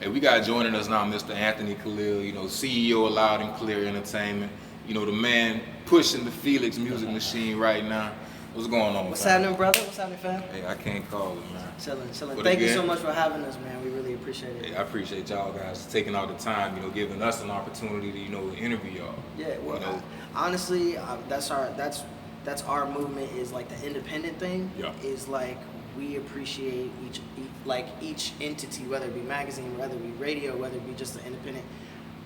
Hey, we got joining us now Mr. Anthony Khalil, CEO of Loud and Clear Entertainment. The man pushing the felixx music machine right now. What's going on, What's happening, brother? What's happening, fam? Hey, I can't call it, man. Chilling. But Thank you again, so much for having us, man. We really appreciate it. Hey, I appreciate y'all guys taking all the time, giving us an opportunity to, interview y'all. Yeah, well, honestly, that's our movement, is like the independent thing. Yeah. Is like we appreciate each entity, whether it be magazine, whether it be radio, whether it be just an independent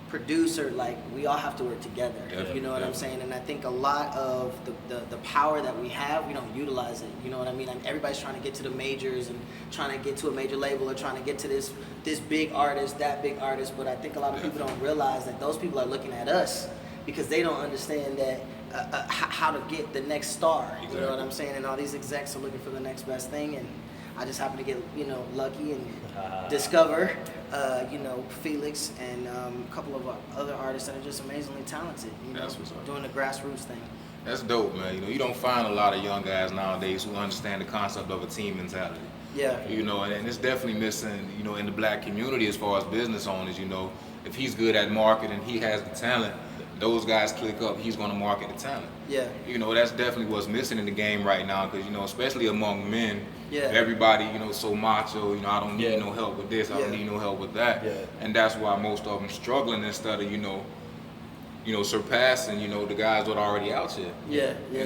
producer. Like, we all have to work together. You know what I'm saying? And I think a lot of the power that we have, we don't utilize it. You know what I mean? Everybody's trying to get to the majors and trying to get to a major label, or trying to get to this big artist, that big artist. But I think a lot of people don't realize that those people are looking at us because they don't understand that how to get the next star. Exactly. You know what I'm saying? And all these execs are looking for the next best thing, and I just happen to get lucky and discover felixx and a couple of other artists that are just amazingly talented. That's what's up. Doing the grassroots thing. That's dope, man. You don't find a lot of young guys nowadays who understand the concept of a team mentality. Yeah. And it's definitely missing, in the black community as far as business owners. If he's good at marketing, he has the talent. Those guys click up, he's going to market the talent. Yeah. That's definitely what's missing in the game right now, because, especially among men, yeah, everybody, so macho, I don't need no help with this, I don't need no help with that. Yeah. And that's why most of them struggling instead of, surpassing, the guys that are already out here.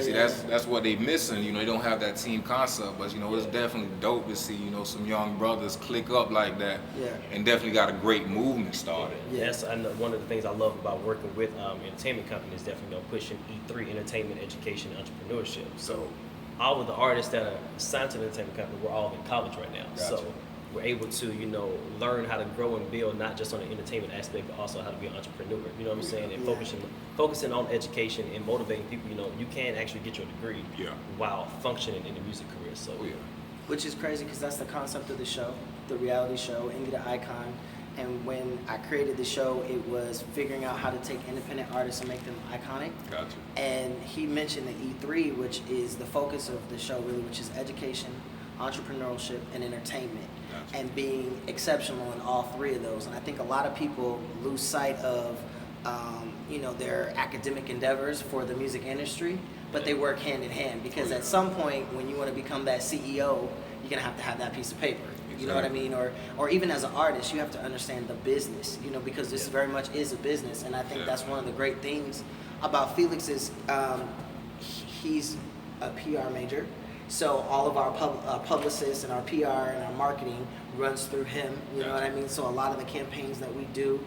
See, that's what they missing. They don't have that team concept, but it's definitely dope to see, some young brothers click up like that. Yeah. And definitely got a great movement started. Yes, I know one of the things I love about working with entertainment companies is definitely pushing E3, entertainment, education, entrepreneurship. So all of the artists that are signed to the entertainment company, we're all in college right now. Gotcha. So we're able to, learn how to grow and build, not just on the entertainment aspect, but also how to be an entrepreneur. You know what I'm saying? And focusing on education and motivating people. You can actually get your degree while functioning in the music career. So Which is crazy, because that's the concept of the show, the reality show, Indie the Icon. And when I created the show, it was figuring out how to take independent artists and make them iconic. Gotcha. And he mentioned the E3, which is the focus of the show, really, which is education, entrepreneurship, and entertainment. Gotcha. And being exceptional in all three of those. And I think a lot of people lose sight of their academic endeavors for the music industry, but they work hand in hand, because at some point when you want to become that CEO, you're going to have that piece of paper. You know what I mean? Or even as an artist, you have to understand the business, because this very much is a business. And I think that's one of the great things about felixx is he's a PR major. So all of our publicists and our PR and our marketing runs through him. You know what I mean? So a lot of the campaigns that we do,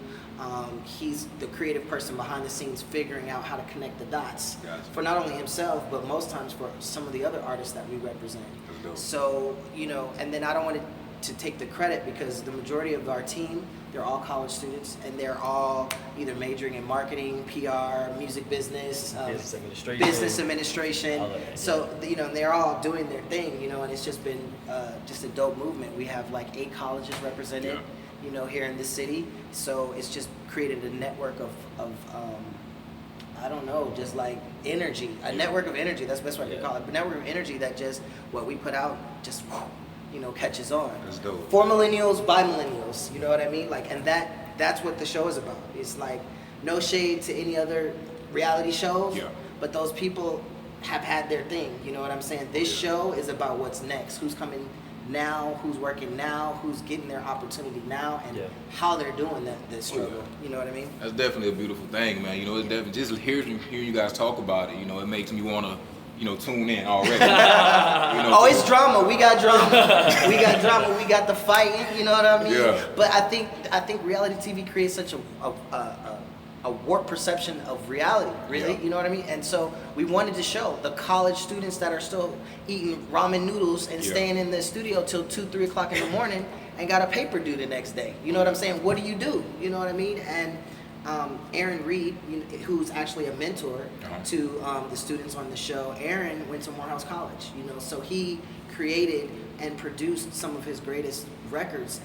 he's the creative person behind the scenes, figuring out how to connect the dots for not only himself, but most times for some of the other artists that we represent. So, and then I don't want to take the credit, because the majority of our team, they're all college students, and they're all either majoring in marketing, PR, music business, business administration. So, they're all doing their thing, and it's just been just a dope movement. We have like 8 colleges represented, here in this city. So it's just created a network of I don't know, just like energy, a network of energy. That's the best way I can call it. A network of energy that just what we put out just catches on. That's dope. For millennials, by millennials. You know what I mean? Like, and that's what the show is about. It's like no shade to any other reality shows, but those people have had their thing. You know what I'm saying? This show is about what's next. Who's coming now? Who's working now? Who's getting their opportunity now? And how they're doing this struggle. You know what I mean? That's definitely a beautiful thing, man. It's definitely just hearing you guys talk about it. It makes me want to tune in already. Oh, it's drama. We got drama. We got drama. We got the fighting. You know what I mean? Yeah. But I think reality TV creates such a warped perception of reality. Really, you know what I mean? And so we wanted to show the college students that are still eating ramen noodles and staying in the studio till 2-3 o'clock in the morning and got a paper due the next day. You know what I'm saying? What do? You know what I mean? And Aaron Reed, who's actually a mentor to the students on the show. Aaron went to Morehouse College, so he created and produced some of his greatest records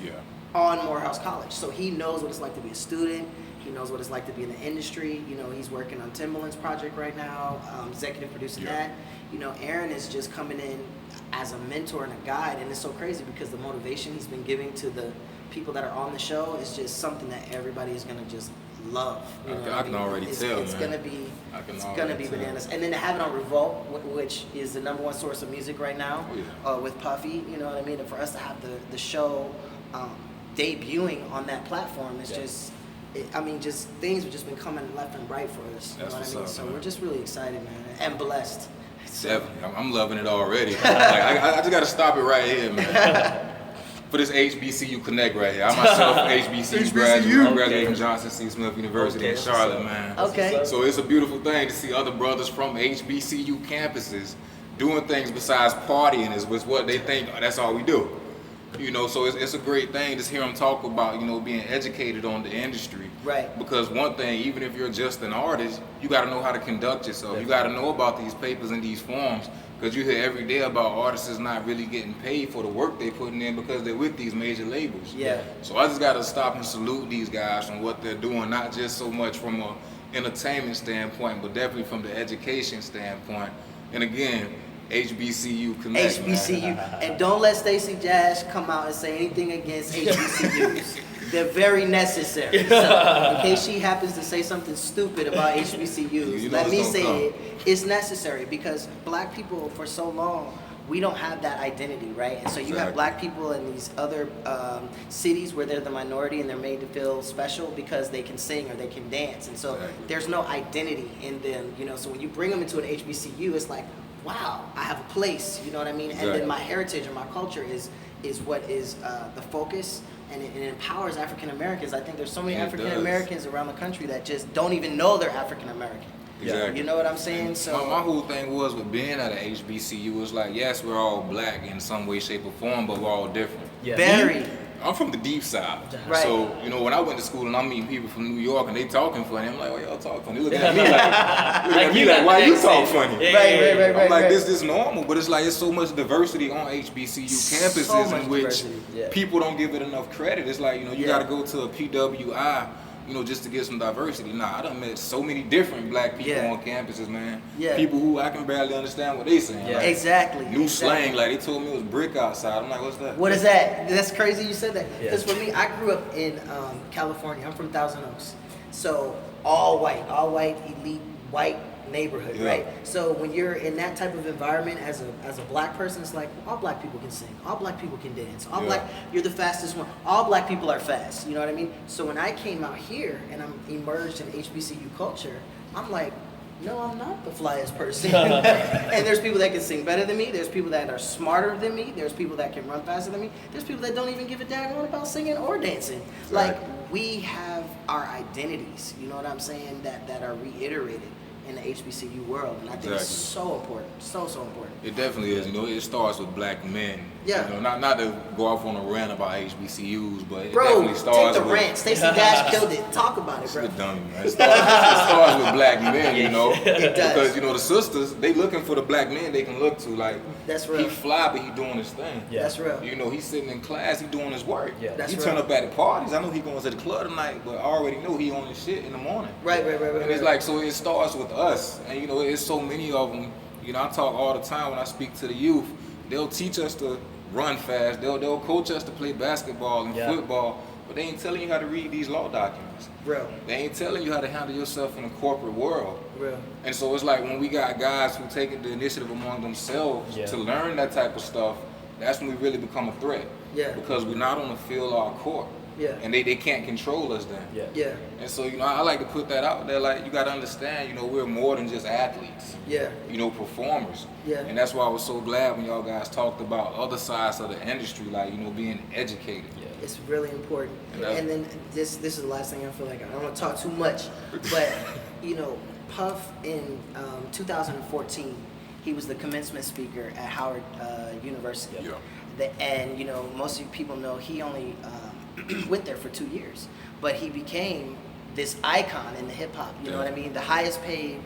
on Morehouse College. So he knows what it's like to be a student. He knows what it's like to be in the industry. He's working on Timbaland's project right now, executive producing that. Aaron is just coming in as a mentor and a guide, and it's so crazy because the motivation he's been giving to the people that are on the show is just something that everybody is gonna just love. You know I can already tell, it's man. It's gonna be bananas. And then to have it on Revolt, which is the #1 source of music right now, with Puffy. You know what I mean? And for us to have the show debuting on that platform is just. Just things have just been coming left and right for us. You know what I mean? So we're just really excited, man, and blessed. Definitely, I'm loving it already. I just got to stop it right here, man. For this HBCU Connect right here. I myself, HBCU graduate. I graduated from Johnson C. Smith University in Charlotte, man. Okay. So it's a beautiful thing to see other brothers from HBCU campuses doing things besides partying is what they think that's all we do. You know, so it's a great thing to hear them talk about, you know, being educated on the industry. Right. Because one thing, even if you're just an artist, you got to know how to conduct yourself. Definitely. You got to know about these papers and these forms, because you hear every day about artists not really getting paid for the work they're putting in because they're with these major labels. Yeah. So I just got to stop and salute these guys on what they're doing, not just so much from a entertainment standpoint, but definitely from the education standpoint. And again, HBCU Connect. HBCU. Man. And don't let Stacey Dash come out and say anything against HBCUs. They're very necessary. So in case she happens to say something stupid about HBCUs, let me say it. It's necessary because black people for so long, we don't have that identity, right? And so you have black people in these other cities where they're the minority and they're made to feel special because they can sing or they can dance. And so there's no identity in them, you know. So when you bring them into an HBCU, it's like, wow, I have a place, you know what I mean? And then my heritage and my culture is what is the focus, and it empowers African Americans. I think there's so many African Americans around the country that just don't even know they're African American. Exactly. You know what I'm saying? And so my whole thing was with being at a HBCU was like, yes, we're all black in some way, shape, or form, but we're all different. Yeah. Very. I'm from the deep side. Right. So, you know, when I went to school and I'm meeting people from New York and they talking funny, I'm like, why y'all talk funny? They looking at me like, why you talk funny? Right. I'm like, this is normal, but it's like, it's so much diversity on HBCU campuses in which people don't give it enough credit. It's like, you know, you got to go to a PWI, you know, just to get some diversity. Nah, I done met so many different black people on campuses, man. People who I can barely understand what they saying. Like, exactly. New slang, like they told me it was brick outside. I'm like, what's that? What is that? That's crazy you said that. Because for me, I grew up in California. I'm from Thousand Oaks. So all white, elite, white neighborhood, right? So when you're in that type of environment as a black person, it's like all black people can sing, all black people can dance, all black, you're the fastest one, all black people are fast, you know what I mean? So when I came out here and I'm immersed in HBCU culture, I'm like, no, I'm not the flyest person. And there's people that can sing better than me, there's people that are smarter than me, there's people that can run faster than me, there's people that don't even give a daggone about singing or dancing. Like, we have our identities, you know what I'm saying, that are reiterated in the HBCU world, and I think it's so important, so important. It definitely is. You know, it starts with black men. Yeah. You know, not to go off on a rant about HBCUs, but it definitely starts take the rant. Stacey Dash killed it. Talk about it, bro. It's dummy, man. It starts with black men, you know. It does. Because, you know, the sisters, they looking for the black men they can look to. Like, that's real. He fly, but he doing his thing. Yeah. That's real. You know, he's sitting in class, he doing his work. Yeah. That's he real. turn up at the parties. I know he going to the club tonight, but I already know he on his shit in the morning. Right. And it's like, so it starts with us. And, you know, it's so many of them. You know, I talk all the time when I speak to the youth. They'll teach us to run fast. They'll coach us to play basketball and football, but they ain't telling you how to read these law documents. Real. They ain't telling you how to handle yourself in the corporate world. Real. And so it's like when we got guys who take the initiative among themselves to learn that type of stuff, that's when we really become a threat. Yeah. Because we're not on the field or our court. Yeah. And they can't control us then. Yeah. And so, you know, I like to put that out there. Like, you got to understand, you know, we're more than just athletes. Yeah. You know, performers. Yeah. And that's why I was so glad when y'all guys talked about other sides of the industry, like, you know, being educated. Yeah. It's really important. Yeah. And then this is the last thing I feel like I don't want to talk too much, but you know, Puff in 2014, he was the commencement speaker at Howard University. Yeah. And you know, most of you people know he only went there for 2 years, but he became this icon in the hip hop. You know what I mean? The highest paid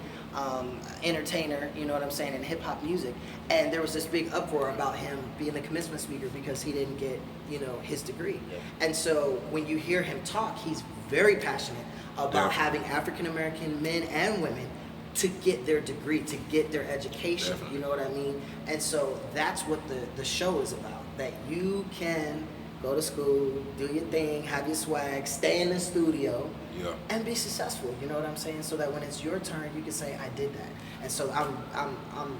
entertainer, you know what I'm saying, in hip hop music. And there was this big uproar about him being the commencement speaker because he didn't get, you know, his degree. And so when you hear him talk, he's very passionate about having African American men and women to get their degree, to get their education. You know what I mean? And so that's what the show is about, that you can go to school, do your thing, have your swag, stay in the studio, and be successful. You know what I'm saying? So that when it's your turn, you can say, I did that. And so I'm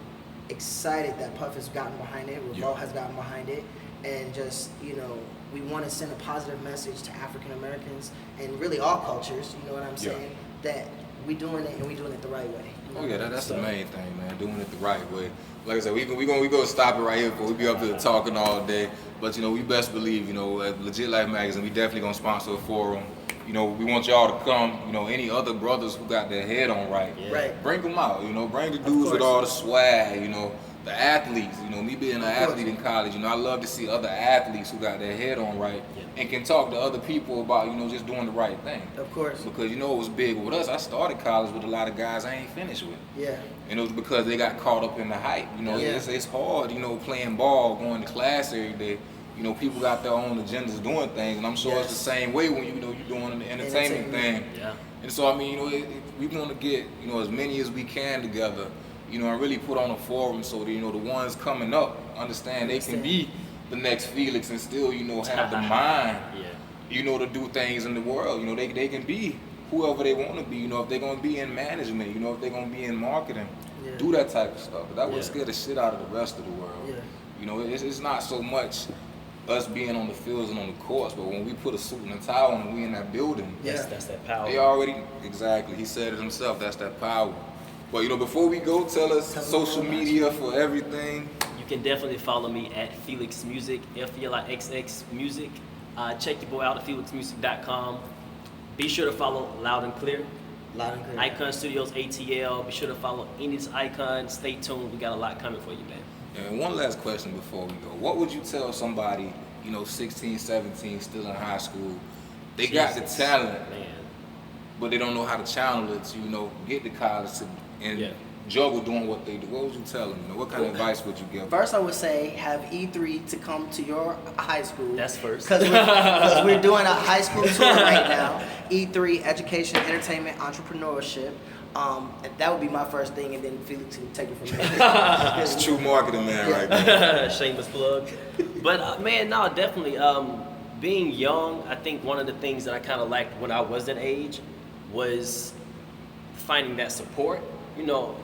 excited that Puff has gotten behind it, Revolt has gotten behind it, and just, you know, we want to send a positive message to African Americans and really all cultures, you know what I'm saying, that we doing it and we doing it the right way. You know? Oh yeah, that's the main thing, man, doing it the right way. Like I said, we gonna stop it right here, but we be up here talking all day. But, you know, we best believe, you know, at Legit Life Magazine, we definitely gonna sponsor a forum. You know, we want y'all to come. You know, any other brothers who got their head on right, bring them out. You know, bring the dudes with all the swag. You know, the athletes. You know, me being an athlete in college, you know, I love to see other athletes who got their head on right and can talk to other people about, you know, just doing the right thing. Of course. Because, you know, it was big with us. I started college with a lot of guys I ain't finished with. Yeah. And it was because they got caught up in the hype. You know, it's hard, you know, playing ball, going to class every day. You know, people got their own agendas doing things, and I'm sure it's the same way when, you know, you're doing the entertainment thing. Yeah. And so, I mean, you know, we want to get, you know, as many as we can together, you know, and really put on a forum so that, you know, the ones coming up understand they can be the next Felix and still, you know, have the mind, you know, to do things in the world. You know, they can be whoever they want to be, you know, if they're going to be in management, you know, if they're going to be in marketing, do that type of stuff. But that would scare the shit out of the rest of the world. Yeah. You know, it's not so much us being on the fields and on the courts, but when we put a suit and a tie on and we in that building, that's that power. They already, exactly, he said it himself, that's that power. But, you know, before we go, tell us social media for everything. You can definitely follow me at felixx music, FELIXX music. Check your boy out at felixxmusic.com. Be sure to follow Loud and Clear. Loud and Clear. Icon Studios ATL. Be sure to follow any of these icons. Stay tuned. We got a lot coming for you, man. And one last question before we go. What would you tell somebody, you know, 16, 17, still in high school? They got the talent, but they don't know how to channel it to, you know, get to college and juggle doing what they do. What would you tell them? You know, what kind of advice would you give them? First, I would say have E3 to come to your high school. That's first. Because we're doing a high school tour right now. E3, Education, Entertainment, Entrepreneurship. That would be my first thing, and then Felix can take it from there. It's true marketing, man, right there. Shameless plug. But, man, no, definitely. Being young, I think one of the things that I kind of lacked when I was that age was finding that support. You know,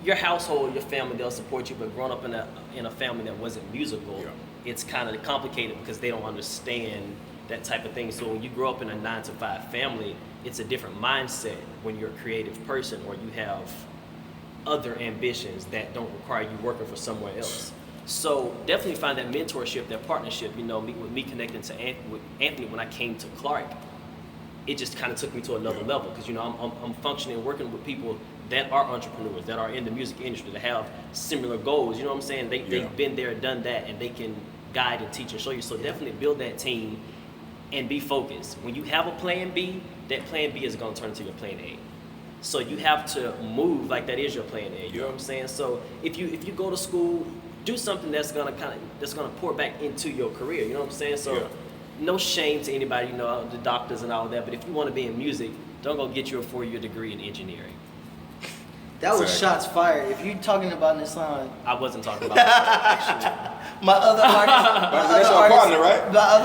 your household, your family, they'll support you, but growing up in a family that wasn't musical, it's kind of complicated because they don't understand that type of thing. So when you grow up in a 9-to-5 family, it's a different mindset when you're a creative person or you have other ambitions that don't require you working for somewhere else. So definitely find that mentorship, that partnership. You know, with me connecting to Anthony when I came to Clark, it just kind of took me to another level because, you know, I'm functioning, working with people that are entrepreneurs, that are in the music industry, that have similar goals. You know what I'm saying? They've been there, done that, and they can guide and teach and show you. So definitely build that team and be focused. When you have a plan B, that plan B is going to turn into your plan A. So you have to move like that is your plan A. You know what I'm saying? So if you go to school, do something that's gonna pour back into your career. You know what I'm saying? So no shame to anybody, you know, the doctors and all that. But if you want to be in music, don't go get your 4-year degree in engineering. That was shots fired. If you're talking about this song, I wasn't talking about that, actually. My other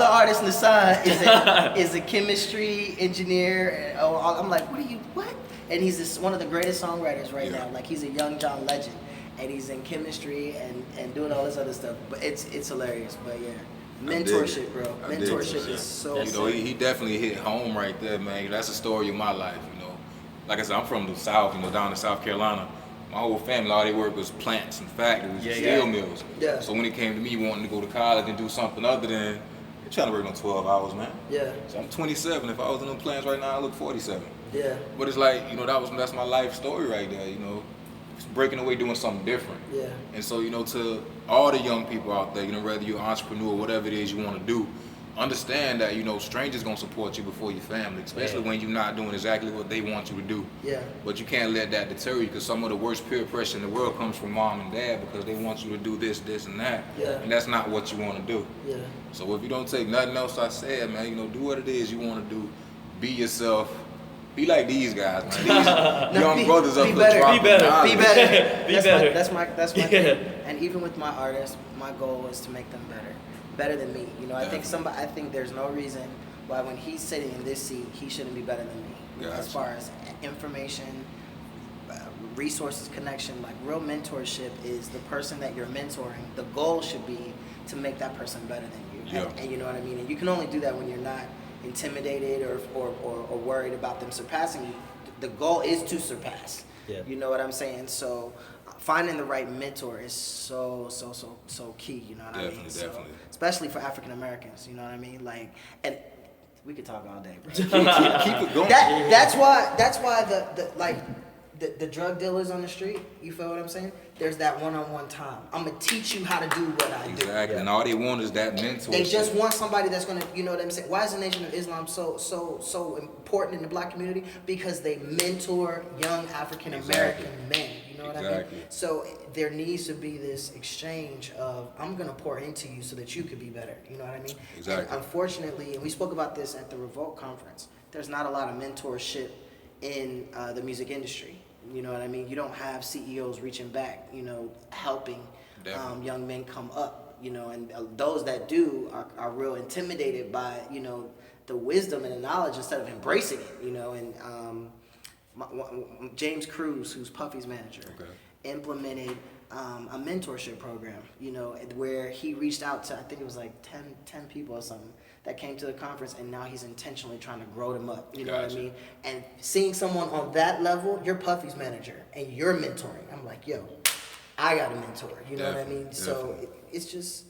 artist, Nassan, is a chemistry engineer. I'm like, what? And he's one of the greatest songwriters right now. Like, he's a young John Legend, and he's in chemistry and doing all this other stuff. But it's hilarious. But yeah, mentorship, bro. Mentorship is so. You know, he definitely hit home right there, man. That's the story of my life. You know, like I said, I'm from the South. You know, down in South Carolina. My whole family, all they work was plants and factories, steel mills. Yeah. So when it came to me wanting to go to college and do something other than trying to work on 12 hours, man. Yeah. So I'm 27. If I was in them plants right now, I look 47. Yeah. But it's like, you know, that's my life story right there, you know. Just breaking away, doing something different. Yeah. And so, you know, to all the young people out there, you know, whether you're an entrepreneur, whatever it is you want to do, understand that, you know, strangers gonna support you before your family, especially when you're not doing exactly what they want you to do. Yeah. But you can't let that deter you, because some of the worst peer pressure in the world comes from mom and dad, because they want you to do this, and that. Yeah. And that's not what you want to do. Yeah. So if you don't take nothing else I said, man, you know, do what it is you want to do. Be yourself. Be like these guys, man. These young brothers up here dropping knowledge. Be better. That's my thing. And even with my artists, my goal is to make them better. better than me. You know, I think there's no reason why when he's sitting in this seat, he shouldn't be better than me. Gotcha. As far as information, resources, connection, like real mentorship is the person that you're mentoring. The goal should be to make that person better than you. Yeah. And you know what I mean? And you can only do that when you're not intimidated or worried about them surpassing you. The goal is to surpass. Yeah. You know what I'm saying? So finding the right mentor is so key, you know what I mean? Definitely. Especially for African Americans, you know what I mean? Like, and we could talk all day, bro. keep it going. That's why the drug dealers on the street, you feel what I'm saying? There's that one-on-one time. I'm gonna teach you how to do what I do. Exactly, and all they want is that mentor. They just want somebody that's gonna, you know what I'm saying? Why is the Nation of Islam so important in the black community? Because they mentor young African American men. You know what I mean? So there needs to be this exchange of, I'm gonna pour into you so that you could be better. You know what I mean? Exactly. And unfortunately, and we spoke about this at the Revolt conference, there's not a lot of mentorship in the music industry. You know what I mean? You don't have CEOs reaching back, you know, helping young men come up, you know, and those that do are real intimidated by, you know, the wisdom and the knowledge instead of embracing it, you know. And James Cruz, who's Puffy's manager, implemented a mentorship program, you know, where he reached out to, I think it was like 10 people or something, that came to the conference, and now he's intentionally trying to grow them up. You know what I mean? And seeing someone on that level, you're Puffy's manager, and you're mentoring. I'm like, yo, I got a mentor. You know what I mean? So it's just,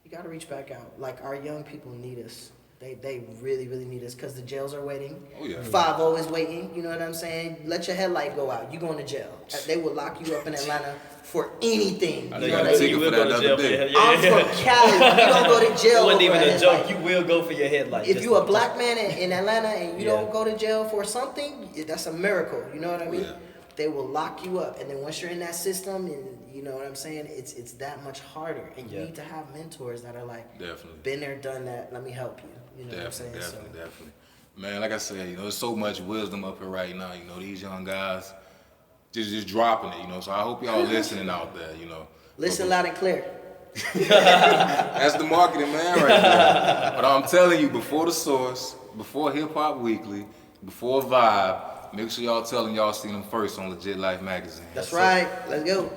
you got to reach back out. Like, our young people need us. They really, really need us, because the jails are waiting. 5-0 is waiting. You know what I'm saying? Let your headlight go out. You going to jail. They will lock you up in Atlanta for anything. You know what I mean? You will go to jail for your headlight. I'm from Cali. You don't go to jail. It wasn't even a joke. Like, you will go for your headlight. if you're a black man in Atlanta and you don't go to jail for something, that's a miracle. You know what I mean? They will lock you up, and then once you're in that system, and you know what I'm saying, it's that much harder. And you need to have mentors that are like, been there, done that. Let me help you. You know what I'm saying? Definitely. Man, like I said, you know, there's so much wisdom up here right now. You know, these young guys just dropping it. You know, so I hope y'all listening out there. You know, listen loud and clear. That's the marketing man right there. But I'm telling you, before The Source, before Hip Hop Weekly, before Vibe, make sure y'all telling y'all seen them first on Legit Life Magazine. That's right. Let's go.